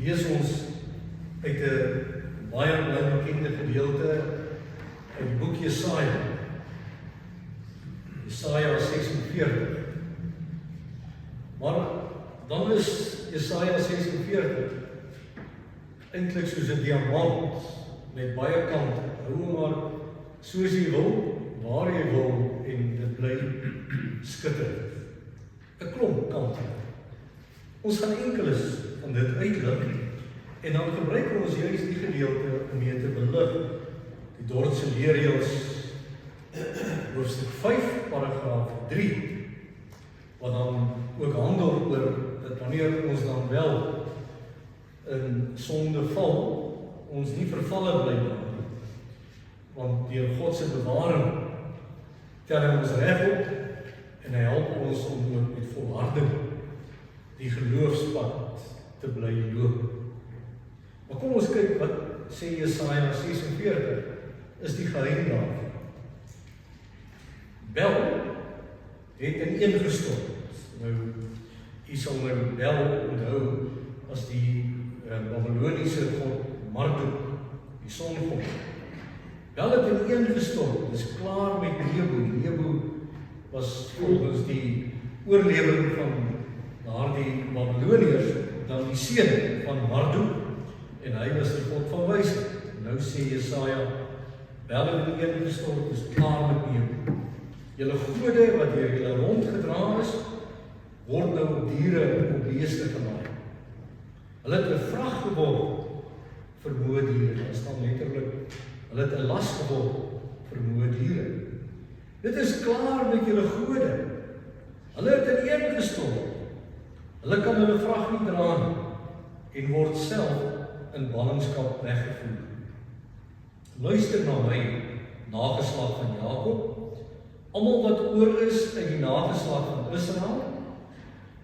lees ons uit 'n baie bekende gedeelte uit die boek Jesaja. Jesaja 46. Maar dan is Jesaja 46 eintlik soos 'n diamant met baie kante. Hou maar soos jy wil, waar jy wil en dit bly skitter. 'n Klomp kante. Ons gaan enkeles van dit uitlig en dan gebruik ons juist die gedeelte om mee te belig. Die Dordtse leerreëls hoofstuk 5 paragraaf 3 wat dan ook handel oor dat wanneer ons dan wel in sonde val, ons nie vervalle bly nie, want deur God se bewaring tel hy ons reg op en hy help ons om ook met volharding die geloofspad te bly loop. Maar kom ons kyk wat sê Jesaja 46 is die geheim daarvan. Bel het ineengestort. Nou, u sal nou Bel onthou as die Babyloniese god Marduk, die songod. Bel het ineengestort, dis klaar met Nebo. Nebo was volgens die oorlewering van daardie Babyloniërs dan die seun van Marduk en hy was die god van wysheid. Nou sê Jesaja, Bel het ineengestort, is klaar met Nebo. Julle gode wat deur julle rondgedra is, word nou op diere en op beeste gemaak. Hulle het 'n vrag geword vir moe diere. Daar staan letterlik, hulle het 'n las geword vir moe diere. Dit is klaar met julle gode. Hulle het ineengestort. Hulle kan hulle vrag nie dra nie en word self in ballingskap weggevoer. Luister na my, nageslag van Jakob, almal wat oor is uit die nageslag van Israel,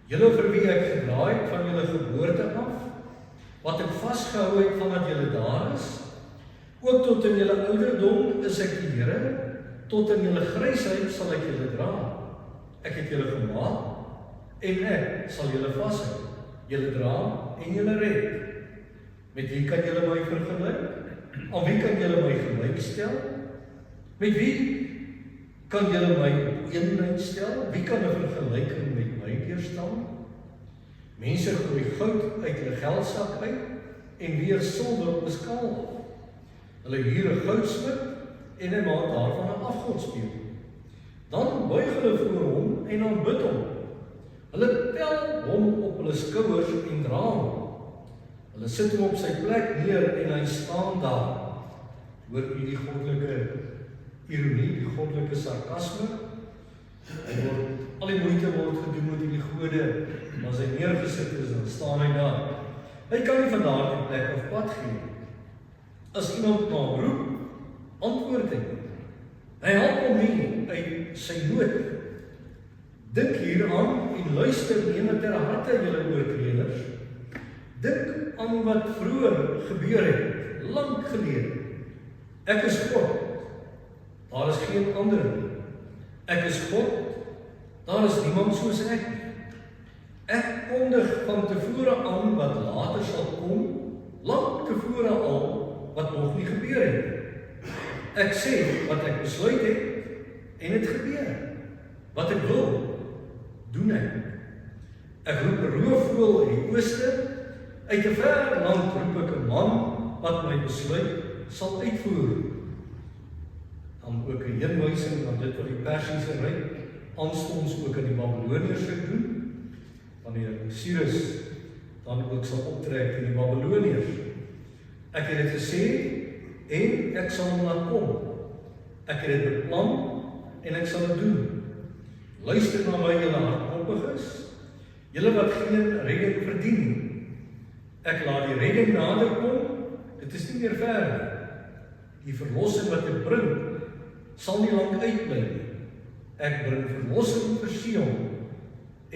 julle vir wie ek gedraai het van julle geboorte af, wat ek vasgehou het vandat julle daar is, ook tot in julle ouderdom is ek die Here, tot in julle grysheid sal ek julle dra. Ek het julle gemaak en ek sal julle vashou, julle dra en julle red. Met wie kan julle my vergelyk? Aan wie kan julle my gelyk stel? Met wie kan julle my op eenheid stel? Wie kan 'n vergelyking met my deurstaan? Mense gooi goud uit hulle geldsak uit en weer silwer op 'n skaal. Hulle huur 'n goudsmid en hy maak daarvan 'n afgodspeel. Dan buig hulle voor hom en aanbid hom. Hulle tel hom op hulle skouers en dra hom. Hulle sit hom op sy plek neer en hy staan daar. Hoor u die goddelike ironie, die goddelike sarkasme? Al die moeite word gedoen met die gode, maar as hy neergesit is, dan staan hy daar. Hy kan nie van daardie plek af pad gee. As iemand na hom roep, antwoord hy. Hy help hom nie uit sy nood. Dink hieraan en luister neem ter harte julle oortreders. Dink aan wat vroeër gebeur het, lank gelede. Ek is God, daar is geen ander nie. Ek is God, daar is niemand soos ek nie. Ek kondig van tevore aan wat later sal kom, lank tevore al wat nog nie gebeur het. Ek sê wat ek besluit het en het gebeur. Wat ek wil, doen ek. Ek roep 'n roofvoël in die ooste, uit 'n ver land roep ek 'n man wat my besluit sal uitvoer. Dan ook 'n heenwysing van dit wat die Persiese ryk aanstonds ook in die Babyloniërs doen, wanneer Cyrus dan ook sal optrek in die Babyloniërs. Ek het dit gesê en ek sal hom laat kom. Ek het dit beplan en ek sal dit doen. Luister na my, julle hardkoppiges, julle wat geen redding verdien nie. Ek laat die redding nader kom, dit is nie meer ver nie. Die verlossing wat ek bring, sal nie lank uitbly nie. Ek bring verlossing vir Sion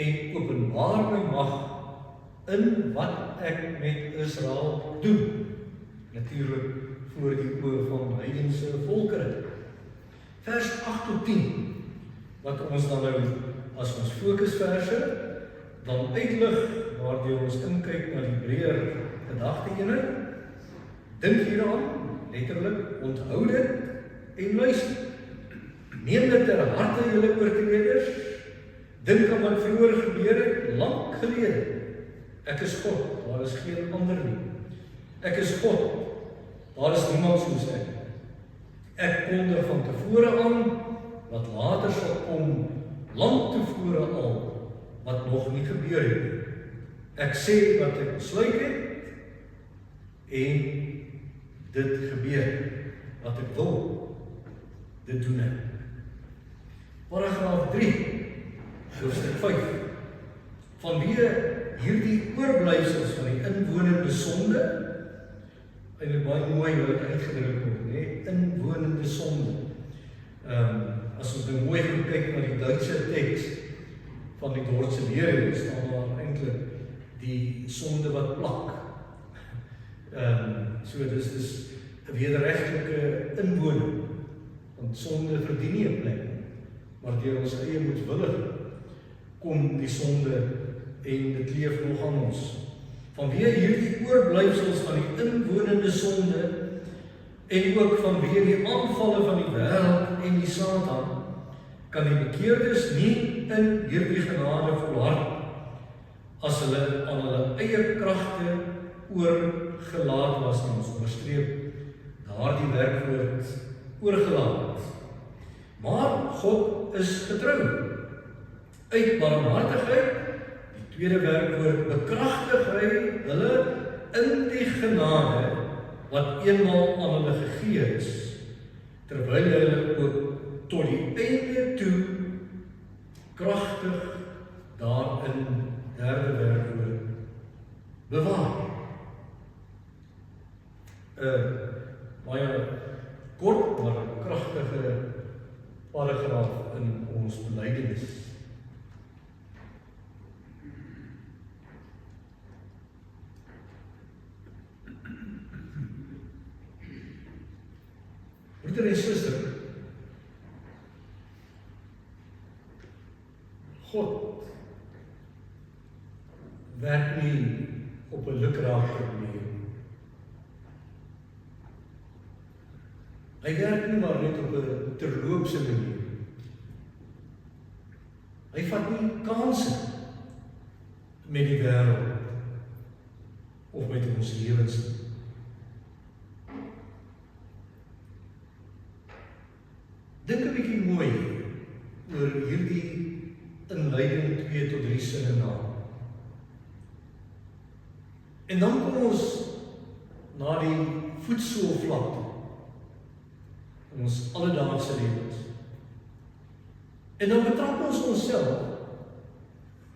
en openbaar my mag in wat ek met Israel doen. Natuurlik voor die oë van heidense volkere. Vers 8 tot 10, wat ons dan nou as ons fokusverse, dan uitlig waardeur ons inkyk na die breër gedagte-eenheid. Dink hieraan, letterlik, onthou dit en luister. Neem dit ter harte julle oortreders. Dink aan wat vroeër gebeur het, lank gelede. Ek is God, daar is geen ander nie. Ek is God, daar is niemand soos ek. Ek kondig van tevore aan, wat later sal kom, lank tevore al, wat nog nie gebeur het. Ek sê wat ek besluit het, en dit gebeur, wat ek wil, dit doen ek. Paragraaf 3, hoofstuk 5. Vanweë hierdie oorblyfsels van die inwonende sonde, eintlik baie mooi wat uitgedruk word, nee, inwonende sonde. As ons nou mooi gaan kyk na die Duitse teks van die Dordtse leer, staan daar eintlik die sonde wat plak. So dis 'n wederregtelike inwoning, want sonde verdien nie 'n plek, maar deur ons eie moedwillig kom die sonde en dit leef nog aan ons. Vanweë hierdie oorblyfsels van die inwonende sonde en ook vanweë die aanvalle van die wêreld en die Satan, kan die bekeerdes nie in hierdie genade volhard as hulle aan hulle eie kragte oorgelaat was, en ons onderstreep daardie werkwoord oorgelaat. Maar God is getrou. Uit barmhartigheid, die tweede werkwoord, bekragtig hy hulle in die genade wat eenmaal aan hulle gegee is, terwyl hulle ook tot die einde toe kragtig daarin, derde werkwoord, bewaar. Baie kort, maar kragtige paragraaf in ons belydenis. Broeder en suster, God werk nie op 'n lukrake manier. Hy werk nie maar net op 'n terloopse manier. Hy vat nie kanse met die wêreld of met ons lewens nie. Dink 'n bietjie mooi oor hierdie inleiding 2 tot 3 sinne na. En dan kom ons na die voetsoolvlak in ons alledaagse lewens. En dan betrap ons onsself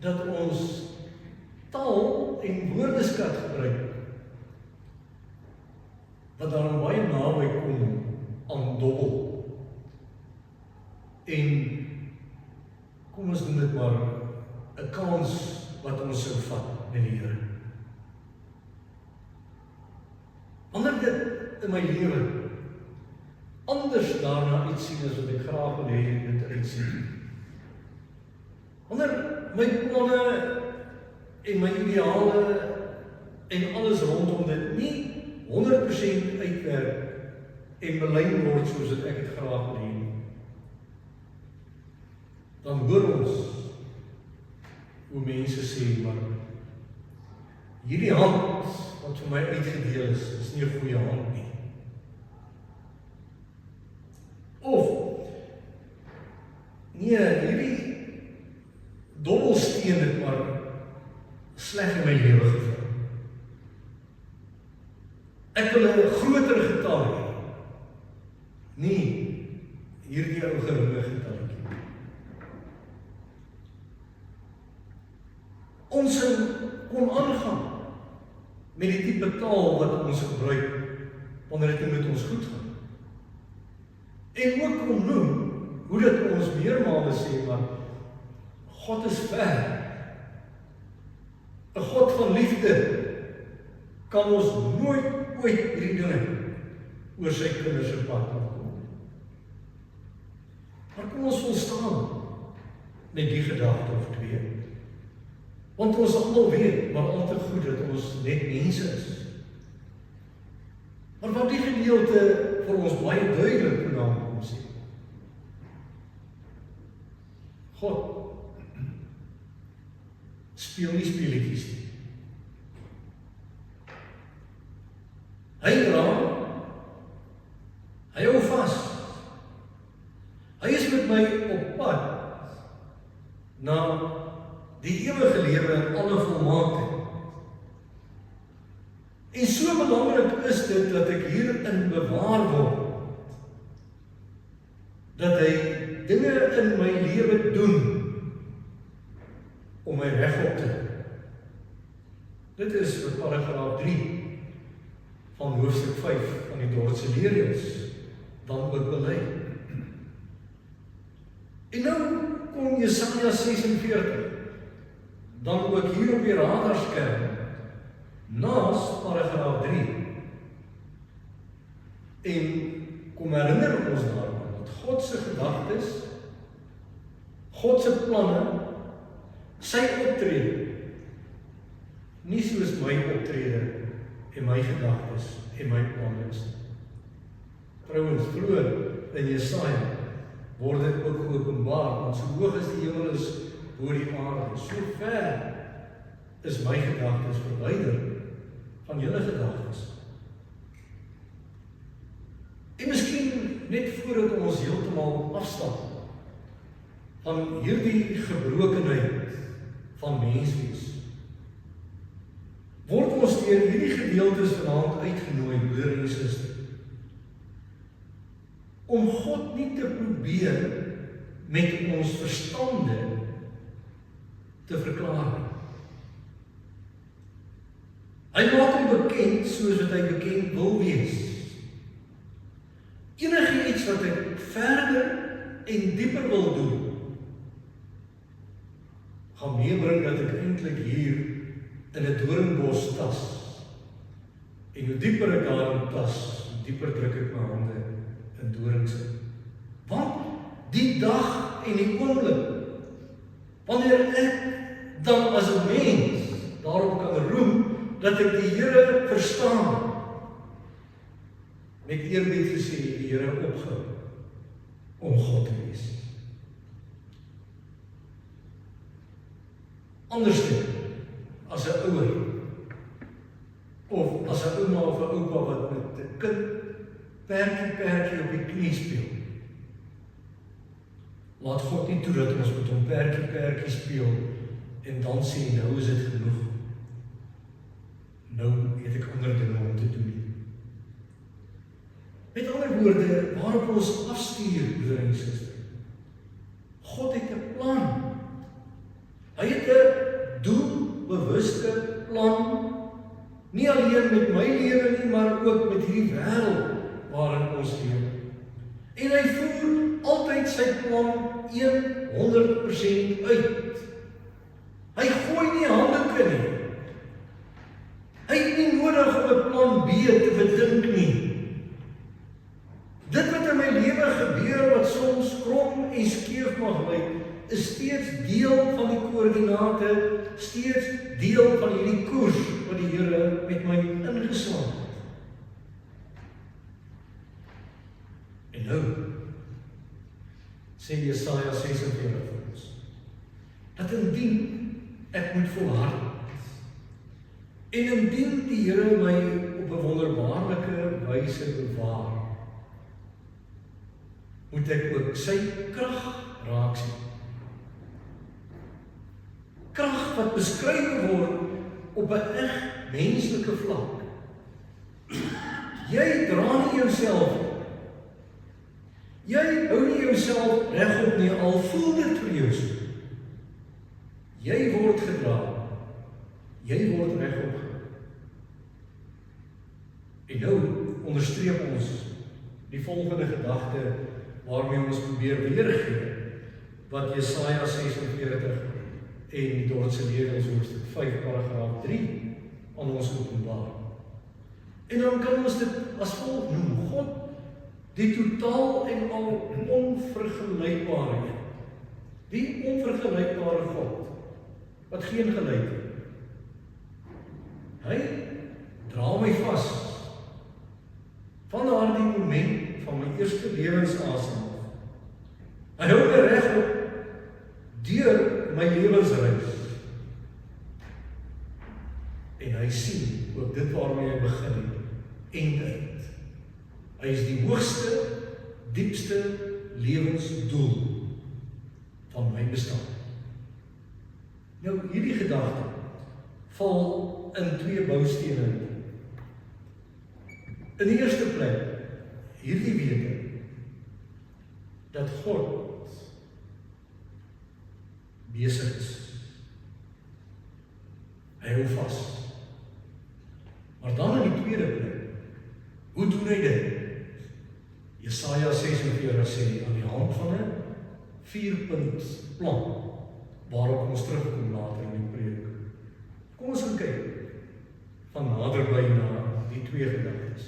dat ons taal en woordeskat gebruik wat dan baie naby kom aan dobbel. En kom ons noem dit maar 'n kans wat ons sou vat met die Here. Wanneer dit in my lewe anders daarna uitsien as wat ek graag wil hê dit uitsien. Wanneer my planne en my ideale en alles rondom dit nie 100% uitwerk en belyn word soos wat ek het graag wil hê, dan hoor ons hoe mense sê, maar hierdie hand wat vir my uitgedeel is nie 'n goeie hand nie. Of, nee, hierdie dobbelsteen het maar sleg in my lewe geval. Ek wil 'n groter getal hê. Nee, hierdie ou geringe getalletjie. Ons kon aangaan met die tipe taal wat ons gebruik wanneer dit met ons goed gaan. En ook kon noem hoe dit ons meermale sê, maar God is ver. 'n God van liefde kan ons nooit ooit hierdie dinge oor sy kinders se pad afkom. Maar kom ons volstaan met die gedagte of twee. Want ons almal weet, maar al te goed dat ons net mense is. Maar wat die gedeelte vir ons baie duidelik vanaand kom sê. God speel nie speletjies nie. Hy dra, hy hou vas. Hy is met my op pad na die ewige lewe in alle volmaaktheid. En so belangrik is dit dat ek hierin bewaar word, dat hy dinge in my lewe doen om my regop te hou. Dit is vir paragraaf 3 van hoofstuk 5 van die Dordtse leerreëls, dan ook bely. En nou kom Jesaja 46, dan ook hier op die radarskerm, naas paragraaf 3. En kom herinner ons daaraan, dat God se gedagtes, God se planne, sy optrede, nie soos my optrede en my gedagtes en my planne is. Trouwens, vroeër in Jesaja word dit ook geopenbaar, want so hoog as die hemel is bo die aarde, so ver is my gedagtes verwyder van julle gedagtes. En miskien net voordat ons heeltemal afstap van hierdie gebrokenheid van menswees, word ons deur hierdie gedeeltes vanaand uitgenooi, broer en suster, om God nie te probeer met ons verstande te verklaar. Hy maak hom bekend soos wat hy bekend wil wees. Enige iets wat ek verder en dieper wil doen, gaan meebring dat ek eintlik hier in 'n doringbos tas. En hoe dieper ek daarin tas, hoe dieper druk ek my hande in dorings in. Want die dag en die oomblik, wanneer ek dan as 'n mens daarop kan roem, dat ek die Here verstaan, met eerbied gesê, die Here opgehou om God te wees. Andersdink, as 'n ouer, of as 'n ouma of 'n oupa wat met 'n kind perkie op die knie speel. Laat God nie toe dat ons met hom perkie speel en dan sê, nou is dit genoeg. Nou het ek ander dinge om te doen. Met ander woorde, waarop ons afstuur, broer en suster. God het 'n plan. Hy het 'n doelbewuste plan, nie alleen met my lewe nie, maar ook met hierdie wêreld waarin ons lewe. En hy voer altyd sy plan 100% uit. Hy gooi nie handdoeke nie. Hy het nie nodig om 'n plan B te bedink nie. Dit wat in my lewe gebeur, wat soms krom en skeef mag lyk, is steeds deel van die koördinate, steeds deel van hierdie koers wat die Here met my ingeslaan het. En nou sê Jesaja 46 vir ons, dat indien ek moet volhard, en indien die Here my op 'n wonderbaarlike wyse bewaar, moet ek ook sy krag raak sien. Krag wat beskryf word op 'n reg menslike vlak. Jy dra nie jouself. Jy hou nie jouself regop nie, al voel dit vir jou so. Jy word gedra. Jy word regop. En nou onderstreep ons die volgende gedagte waarmee ons probeer weergee wat Jesaja 46 en die Dordtse leerreëls hoofstuk 5 paragraaf 3 aan ons openbaar. En dan kan ons dit as volg noem: God, die totaal en al onvergelykbare een. Die onvergelykbare God wat geen gelyk het. Hy dra my vas. deur my lewensreis. En hy sien ook dit waarmee hy begin het, eind uit. Hy is die hoogste, diepste lewensdoel van my bestaan. Nou, hierdie gedagte val in 2 boustene. In die eerste plek, hierdie wete, dat God besig is. Hy hou vas. Maar dan in die tweede plek, hoe doen hy dit? Jesaja 46 sê, aan die hand van 'n 4-punt plan, waarop ons terugkom later in die preek. Kom ons gaan kyk van naderby na die 2 gedagtes.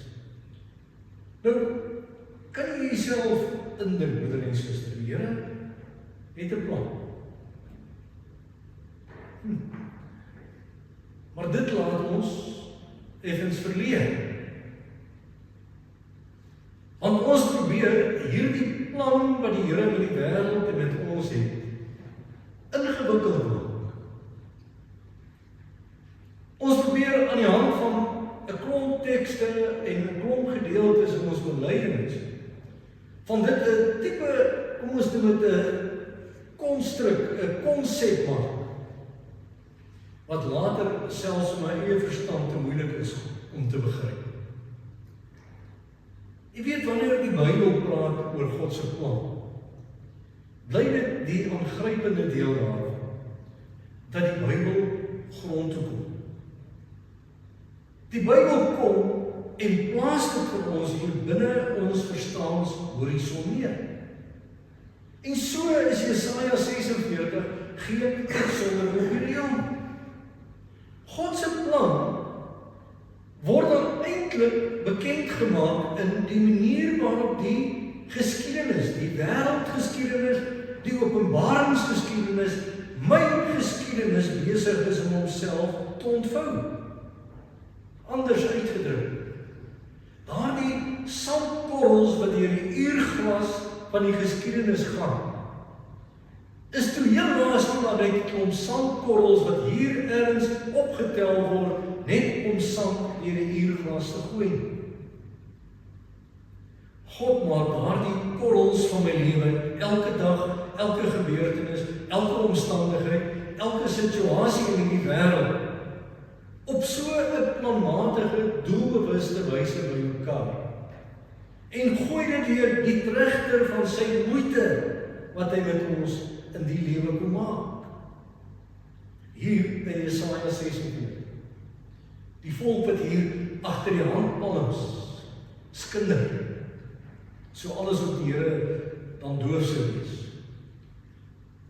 Nou, kan jy jouself indink, broeder en suster, die Here het 'n plan. Maar dit laat ons effens verleer. Want ons probeer hierdie plan wat die Here met die wêreld en met ons het, ingewikkeld maak. Ons probeer aan die hand van 'n klomp tekste en 'n klomp gedeeltes in ons belydenis van dit 'n tipe, kom ons noem dit 'n konstruk, 'n konsep maak, wat later selfs vir my eie verstand te moeilik is om te begryp. Jy weet, wanneer die Bybel praat oor God se plan, bly dit die aangrypende deel daarvan, dat die Bybel grond toe kom. Die Bybel kom en plaas dit vir ons hier binne ons verstaanshorison neer. En so is Jesaja 46 geen uitsondering op hierdie aan. God se plan word dan eintlik bekend gemaak in die manier waarop die geskiedenis, die wêreldgeskiedenis, die openbaringsgeskiedenis, my geskiedenis besig is om homself te ontvou. Anders uitgedruk, daardie sandkorrels wat deur die uurglas van die geskiedenis gaan, is toe heel laaste maar net 'n klomp sandkorrels wat hier ergens opgetel word, net om sand deur die uurglas te gooi. God maak daardie korrels van my lewe, elke dag, elke gebeurtenis, elke omstandigheid, elke situasie in die wêreld, op so 'n planmatige, doelbewuste wyse bymekaar. En gooi dit deur die regter van sy moeite, wat hy met ons in die lewe kom maak. Hier by Jesaja 46. Die volk wat hier agter die handpalms skinder, so alles op die Here dan doof sou wees.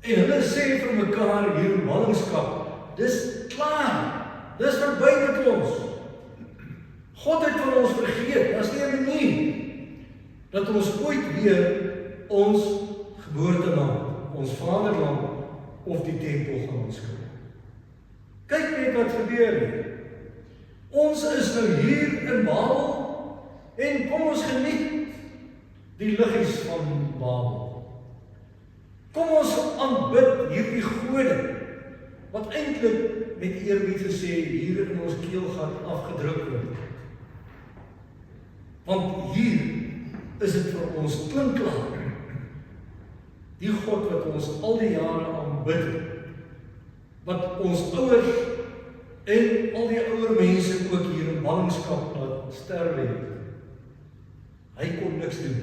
En hulle sê vir mekaar hier in ballingskap, dis klaar, dis verby met ons. God het van ons vergeet, dat is nie 'n manier dat ons ooit weer ons geboorteland, ons vaderland of die tempel gaan aanskou. Kyk net wat gebeur hier. Ons is nou hier in Babel en kom ons geniet die liggies van Babel. Kom ons aanbid hierdie gode wat eintlik met eerbied gesê hier in ons keelgat afgedruk word. Want hier is dit vir ons klinkklaar. Die God wat ons al die jare aanbid, wat ons ouers en al die ouer mense ook hier in ballingskap laat sterwe het. Hy kon niks doen.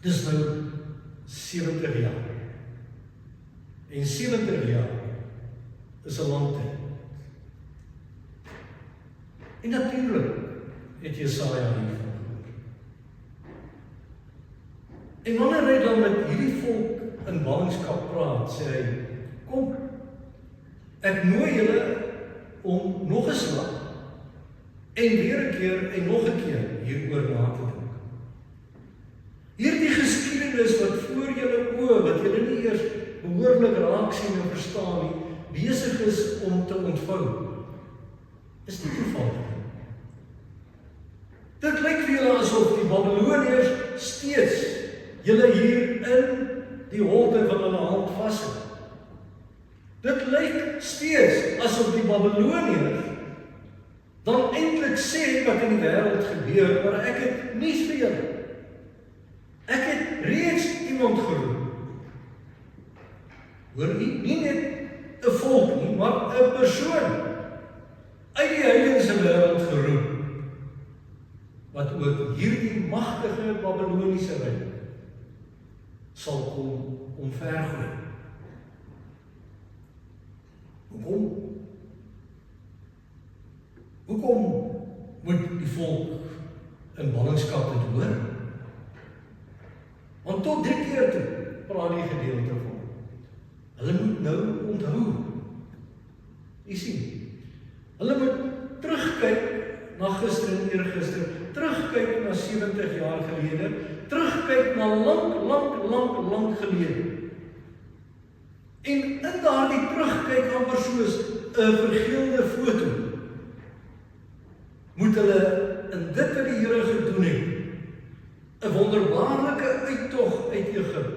Dis nou 70 jaar. En 70 jaar is 'n lang tyd. En natuurlik het Jesaja hiervan gehoor. En wanneer hy dan met hierdie volk in ballingskap praat, sê hy, kom, ek nooi julle om nog 'n slag en weer 'n keer en nog 'n keer hieroor na te dink. Hierdie geskiedenis wat voor julle oë, wat julle nie eers behoorlik raak sien en verstaan nie, besig is om te ontvou, is nie toevallig. Dit lyk vir julle asof die Babiloniërs steeds julle hier in die holte van hulle hand vassit. steeds asof die Babyloniërs dan eintlik sê wat in die wêreld gebeur, maar ek het nuus vir julle. Ek het reeds iemand geroep. Hoor nie net 'n volk nie, maar 'n persoon uit die heidense wêreld geroep, wat ook hierdie magtige Babyloniese ryk sal kom omvergooi. Hoekom moet die volk in ballingskap dit hoor? Want tot 3 keer toe praat die gedeelte van. Hulle moet nou onthou. Jy sien, hulle moet terugkyk na gister en eergister, terugkyk na 70 jaar gelede, terugkyk na lank gelede. En in daardie terugkyk amper soos 'n vergeelde foto, moet hulle in dit wat die Here gedoen het, 'n wonderbaarlike uittog uit Egipte,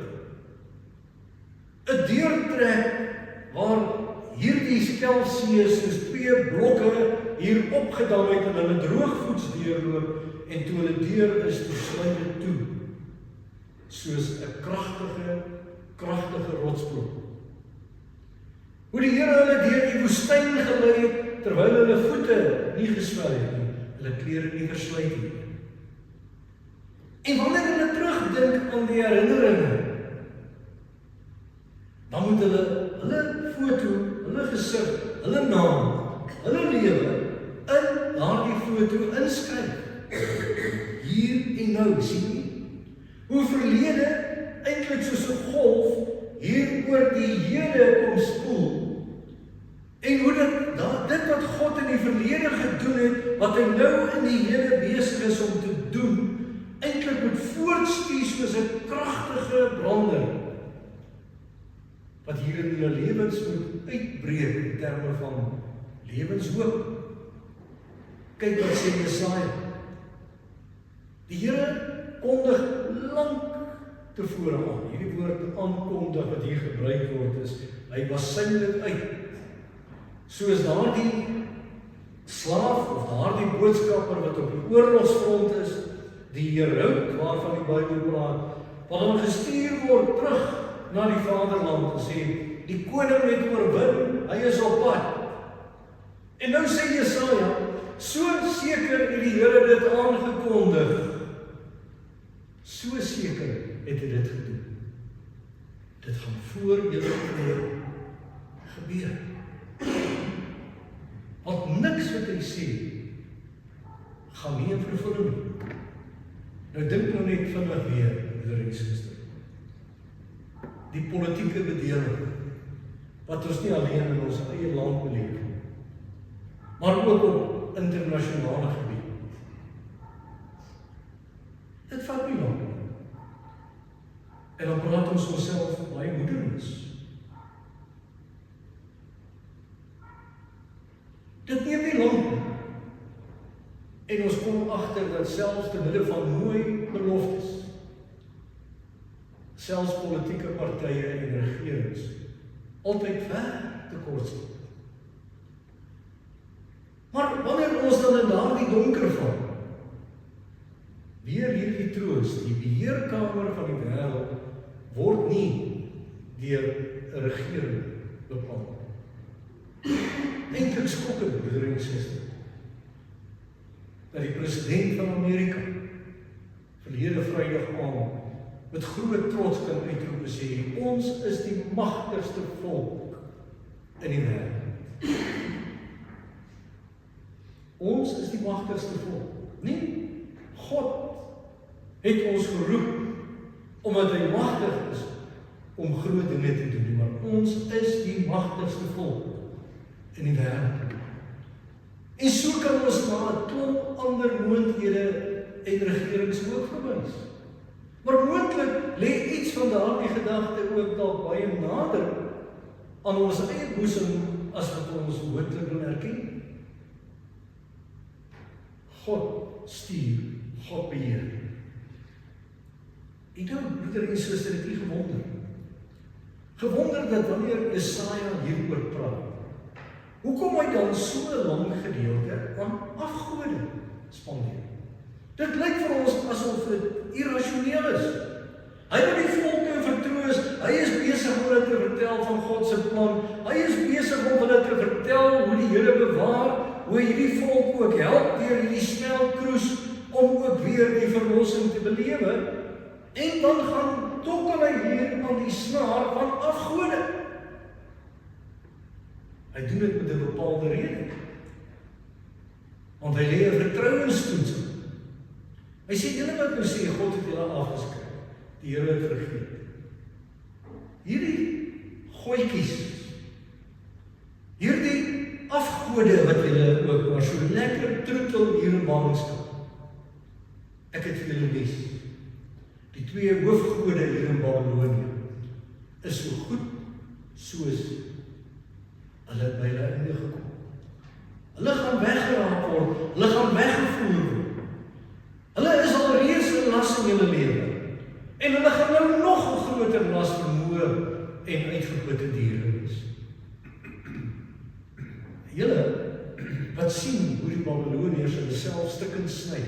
'n deurtrek waar hierdie skelfsee soos 2 blokke hier opgedam het en hulle droogvoets deurloop, en toe hulle deur is, toe sluit dit toe, soos 'n kragtige rotsblok. Hoe die Here hulle deur die woestyn gelei het, terwyl hulle voete nie geswel het nie, hulle klere nie verslyt het nie. En wanneer hulle terugdink aan die herinneringe, dan moet hulle foto, hulle gesig, hulle naam, hulle lewe in daardie foto inskryf. Hier en nou, sien jy? Hoe verlede eintlik soos 'n golf hier oor die hede kom spoel, en hoe dit wat God in die verlede gedoen het, wat hy nou in die hede besig is om te doen, eintlik moet voortstuur soos 'n kragtige brander, wat hier in hulle lewens moet uitbreek in terme van lewenshoop. Kyk wat sê Jesaja. Die Here kondig lank tevore aan. Hierdie woord aankondig wat hier gebruik word is, hy basyn dit uit. Soos daardie slaaf of daardie boodskapper wat op die oorlogsfront is, die heraut waarvan die Bybel praat, wat dan gestuur word terug na die vaderland en sê, die koning het oorwin, hy is op pad. En nou sê Jesaja, so seker het die Here dit aangekondig. So seker het hy dit gedoen. Dit gaan voor julle gebeur. Want niks wat hy sê, gaan nie in vervulling nie. Nou dink nou net vinnig weer, broeder en suster. Die politieke bedeling, wat ons nie alleen in ons eie land beleef, maar ook op internasionale gebied. Dit vat nie lang. En dan praat ons onsself baie moedeloos. Dit neem nie lang. En ons kom agter dat selfs te midde van mooi beloftes, selfs politieke partye en regerings, altyd ver tekort sien. Maar wanneer ons dan in daardie donker val, weer hierdie troos, die beheerkamer van die wêreld, word nie deur 'n regering bepaal. Eintlik skokkend, broeder en suster, dat die president van Amerika verlede Vrydag aand met groot trots kan uitroep en sê, ons is die magtigste volk in die wêreld. Ons is die magtigste volk. Nee, God het ons geroep omdat hy magtig is om groot dinge te doen, maar ons is die magtigste volk in die wêreld. En so kan ons na 'n klomp ander moontlikhede en regerings ook verwys. Maar moontlik lê iets van daardie gedagte ook dalk baie nader aan ons eie boesem as wat ons moontlik wil erken. God stuur, God beheer. En nou, broeder en suster, het u gewonder dat wanneer Jesaja hieroor praat, hoekom hy dan so 'n lang gedeelte aan afgode spandeer? Dit lyk vir ons asof dit irrasioneel is. Hy wil die volke vertroos, hy is besig om hulle te vertel van God se plan, hy is besig om hulle te vertel hoe die Here bewaar, hoe hierdie volk ook help deur hierdie smeltkroes om ook weer die verlossing te belewe, en dan gaan tokkel hy hier aan die snaar van afgode. Hy doen dit met 'n bepaalde rede, want hy lê 'n vertrouenstoetsing. Hy sê, julle wat nou sê, God het julle afgeskryf, die Here het vergeet. Hierdie gooitjies, hierdie afgode wat julle ook maar so lekker troetel hier in ballingskap. Ek het vir julle lees. Die twee hoofgode hier in Babylonië is so goed soos hulle by hulle einde gekom. Hulle gaan weggeraak word, hulle gaan weggevoer word. Hulle is al reeds 'n las in julle lewe. En hulle gaan nou nog 'n groter las vermoë en uitgeputte diere wees. Julle wat sien hoe die Babyloniërs hulle self stukkend sny.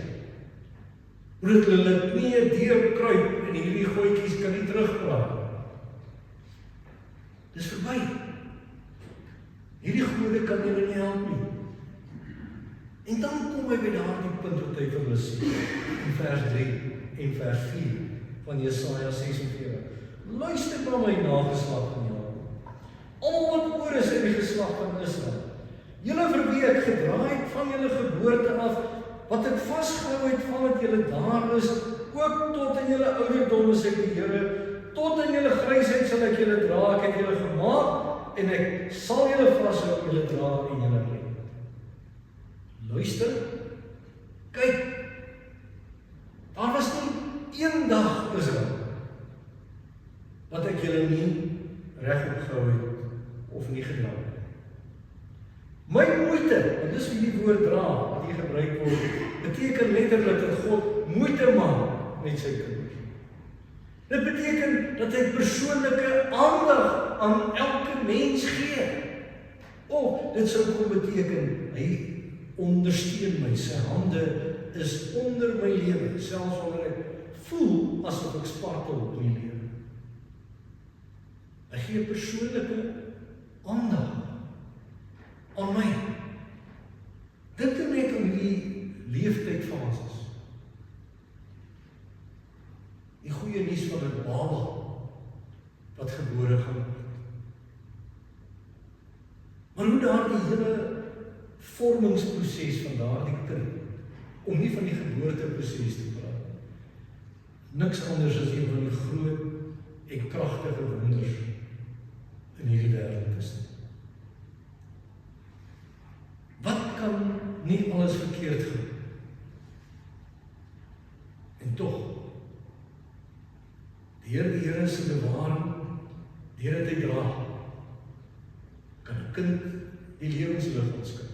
Hoe dit hulle knieë deurkruip en hierdie gooitjies kan nie terugpraat. Dis verby. Hierdie gode kan julle nie help nie. En dan kom hy by daardie punt wat hy vir hulle sê in vers 3 en vers 4 van Jesaja 46. Luister na my nageslag van Jakob. Almal wat oor is in die geslag van Israel. Julle vir wie ek gedraai het van julle geboorte af, wat ek vasgehou het van wat julle daar is, ook tot in julle ouderdom sê die Here, tot in julle grysheid sal ek julle dra, ek het julle gemaak en ek sal julle vashou, julle dra en julle red. Luister, kyk, daar was nie een dag Israel wat ek julle nie regop gehou het of nie gedra het. My moeite, en dis wie die woord dra wat hier gebruik word, beteken letterlik dat God moeite maak met sy kinders. Dit beteken dat hy persoonlike aandag aan elke mens gee. Of dit sou kon beteken hy ondersteun my, sy hande is onder my lewe, selfs wanneer ek voel asof ek spartel in die lewe. Hy gee persoonlike aandag aan my. Dink net aan die leeftydfases. Die goeie nuus van 'n baba wat gebore gaan word. Maar hoe daardie hele vormingsproses van daardie kind, om nie van die geboorteproses te praat, niks anders as een van die groot en kragtige wonders in hierdie wêreld is. Wat kan nie alles verkeerd gaan? En tog, die Here se bewaring, die Here het dra, kan 'n kind die lewenslig ontskik.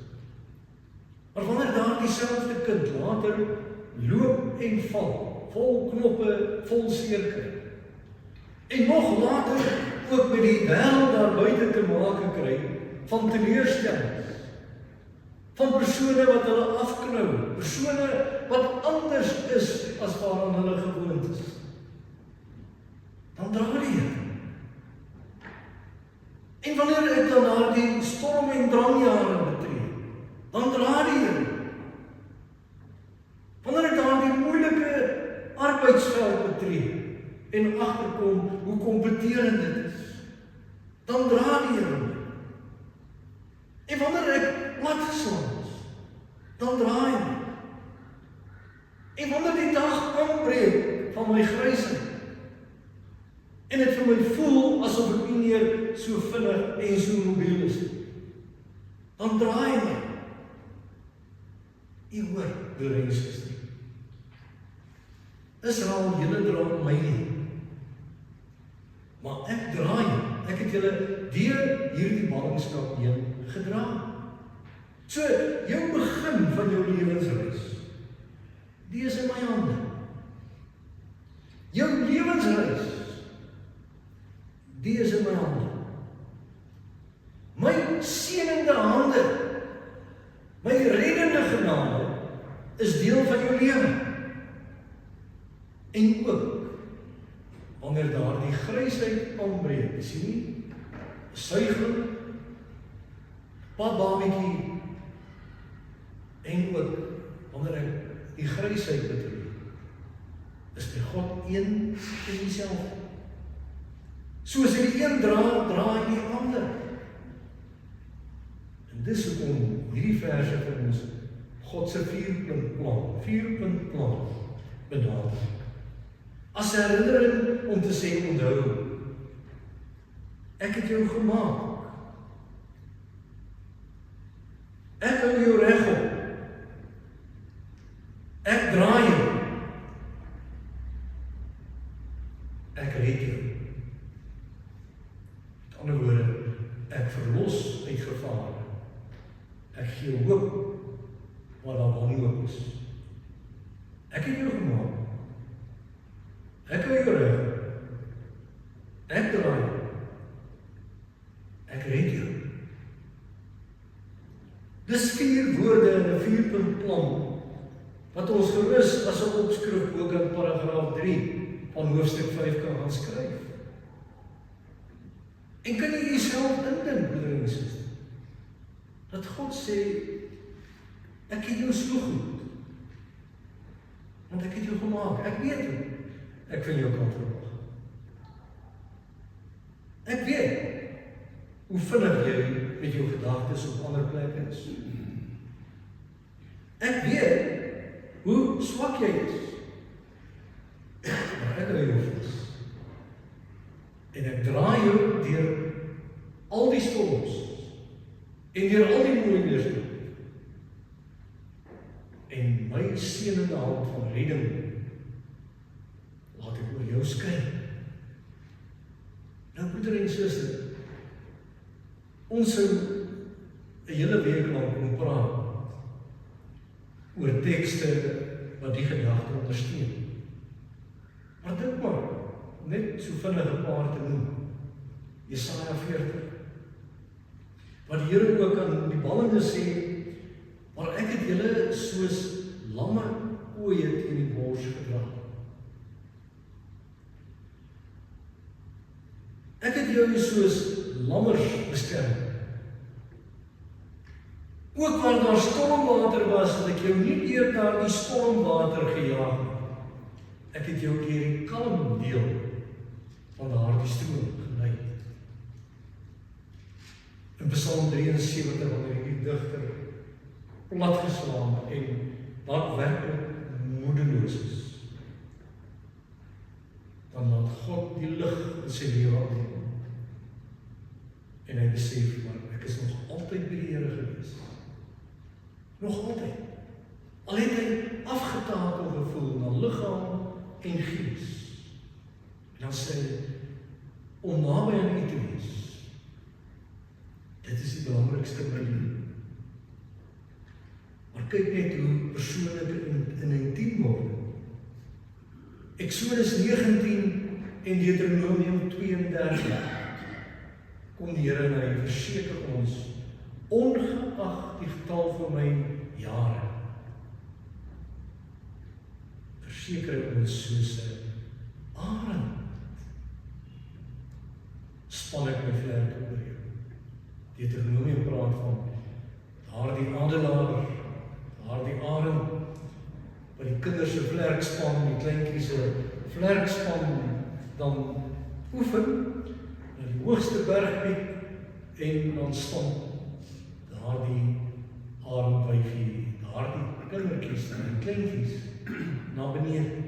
Maar wanneer daardie selfde kind later loop en val, vol knoppe, vol seerkry, en nog later ook met die wêreld daar buite te maak kry van teleurstellings, van persone wat hulle afknou, persone wat anders is as waaraan hulle gewoond is, dan dra die Here. En wanneer ek dan daardie storm en drangjare betree, dan dra die Here. Wanneer ek daardie moeilike arbeidsveld betree en agterkom hoe kompeterend dit is, dan dra die Here my. En wanneer ek platgeslaan is, dan dra hy my. En wanneer die dag aanbreek van my grysheid, en dit vir my voel asof ek nie meer so vinnig en so mobiel is, dan dra hy my. U hoor, broer en suster, Israel, julle dra my nie, maar ek dra julle. Ek het julle deur hierdie ballingskap heen gedra. So, jou begin van jou lewensreis, die is in my hande. Jou lewensreis, die is in my hande. My seënende hande is deel van jou lewe. En ook, wanneer daar die grysheid aanbreek, sien nie, suigel, papbabietjie, en ook, wanneer ek die grysheid betref, is by God een en dieselfde. Soos hy die een dra hy die ander. En dis hoekom hierdie verse vir ons God se 4-punt plan benader. As herinnering om te sê, onthou, ek het jou gemaak. Ek hou jou reg op. Ek draai jou. Ek red jou. Met ander woorde, ek verlos uit gevaar. Ek gee hoop waar daar wanhoop is. Ek het jou gemaak. Ek hou jou reg. Ek draai. Ek red jou. Dis 4 woorde in 'n 4-punt plan, wat ons gerus as 'n opskrif ook in paragraaf 3 van hoofstuk 5 kan gaan skryf. En kan jy jouself indink, broeder en suster, dat God sê, ek het jou so goed, want ek het jou gemaak, ek weet hoe ek van jou kan verwag. Ek weet hoe vinnig jy met jou gedagtes op ander plekke is. Ek weet hoe swak jy is. Maar ek hou jou vas. En ek draai jou deur al die storms en deur al die moeë weerstand. En my seënende hand van redding laat ek oor jou skyn. Nou broeder en suster, ons sou 'n hele week lank kon praat oor tekste wat die gedagte ondersteun. Maar dink maar, net so vinnig 'n paar te noem. Jesaja 40. Wat die Here ook aan die ballende sê, maar ek het julle soos lamme ooe teen die bors gedra. Ek het jou soos lammers beskerm. Ook waar daar stormwater was, het ek jou nie deur daardie stormwater gejaag nie. Ek het jou deur die kalm deel van daardie stroom gelei. In Psalm 73, wanneer die digter platgeslaan en daadwerklik moedeloos is, dan laat God die lig in sy lewe aanneem. En hy besef, maar ek is nog altyd by die Here gewees. Nog altyd. Al het hy afgetakel gevoel na liggaam en gees. En dan sê hy, om naby aan U te wees. Dit is die belangrikste by U. Maar kyk net hoe persoonlik en intiem word. Eksodus 19 en Deuteronomium 32 kom die Here en hy verseker ons, ongeag die getal van my jare, verseker ons soos 'n arend, span ek my vlerke oor jou. Deuteronomium praat van daardie adelaar, daardie arend, wat die kinders se vlerkspan, die kleintjies se vlerkspan dan oefen, na die hoogste bergpiek, en dan staan daardie arendwyfie, daardie kindertjies en kleintjies na benede.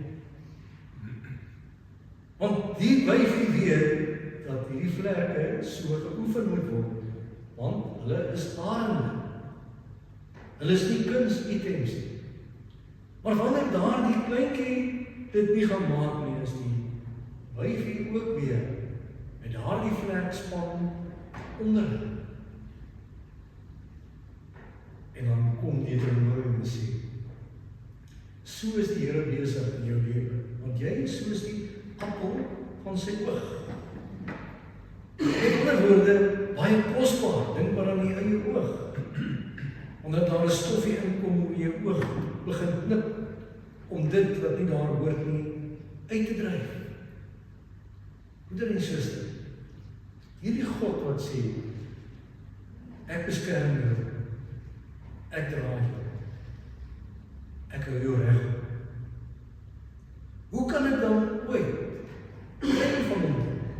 Want die wyfie weet dat hierdie vlerke so geoefen moet word, want hulle is arende. Hulle is nie kunsitems nie. Maar wanneer daardie kleintjie dit nie gaan maak nie, is die wyfie ook weer met daardie vlerkspan onder. En dan kom Deuteronomium en sê, so is die Here besig in jou lewe, want jy is soos die appel van sy oog. Met ander woorde, baie kosbaar, dink maar aan die eie oog. omdat daar 'n stoffie inkom hoe jy oog begin knip, om dit wat nie daar hoort nie, uit te dryf. Broeder en suster, hierdie God wat sê, ek beskerm jou, ek dra jou, ek hou jou reg. Hoe kan ek dan ooit een van hom dink?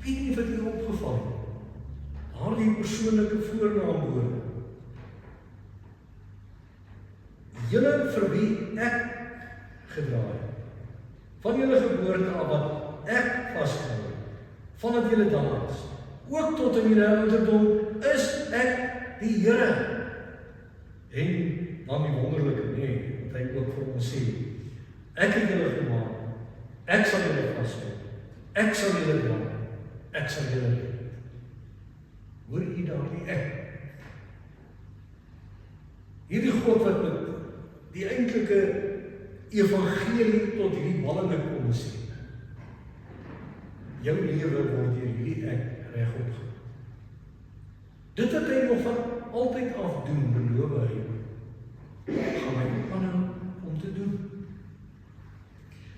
Weet nie wat hier opgeval het. Daardie persoonlike voornaamwoorde. Julle vir wie ek gedra het, van julle geboorte af wat ek vasgehou het, vandat julle daar is, ook tot in julle ouderdom, is ek die Here. En dan die wonderlike, nee, wat hy ook vir ons sê, ek het julle gemaak, ek sal julle vashou, ek sal julle dra, ek sal julle red. Hoor u daardie ek? Hierdie God wat met die eintlike evangelie tot hierdie ballende kom sê, jou lewe word deur hierdie ek reg opgemaak. Dit wat hy nog van altyd af doen, beloof hy, gaan hy aanhou om te doen.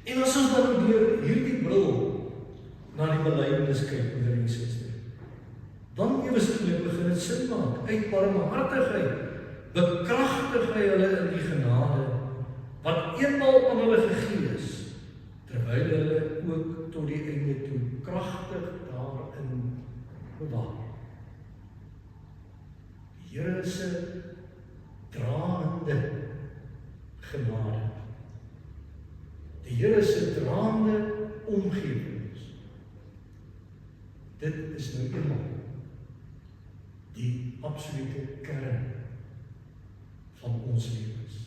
En as ons dan deur hierdie bril na die belydenis kyk, broeder en suster, dan eweslik begin dit sin maak. Uit barmhartigheid bekragtig hy hulle in die genade wat eenmaal aan hulle gegee is, terwyl hulle ook tot die einde toe kragtig daarin bewaar. Die Here se draande genade. Die Here se draande omgewings. Dit is nou eenmaal die absolute kern van ons lewens.